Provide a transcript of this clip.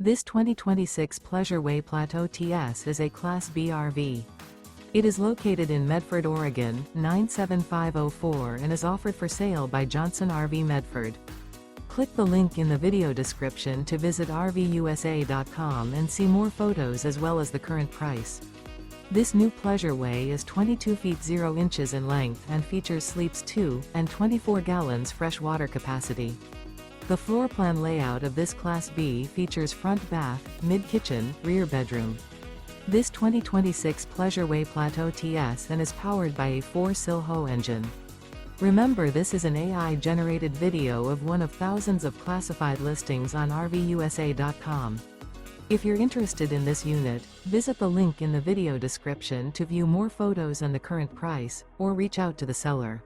This 2026 Pleasure-Way Plateau TS is a Class B RV. It is located in Medford, Oregon, 97504 and is offered for sale by Johnson RV Medford. Click the link in the video description to visit RVUSA.com and see more photos as well as the current price. This new Pleasure-Way is 22 feet 0 inches in length and features sleeps 2 and 24 gallons fresh water capacity. The floor plan layout of this Class B features front bath, mid-kitchen, rear bedroom. This 2026 Pleasure-Way Plateau TS and is powered by a 4-Silho engine. Remember, this is an AI-generated video of one of thousands of classified listings on RVUSA.com. If you're interested in this unit, visit the link in the video description to view more photos and the current price, or reach out to the seller.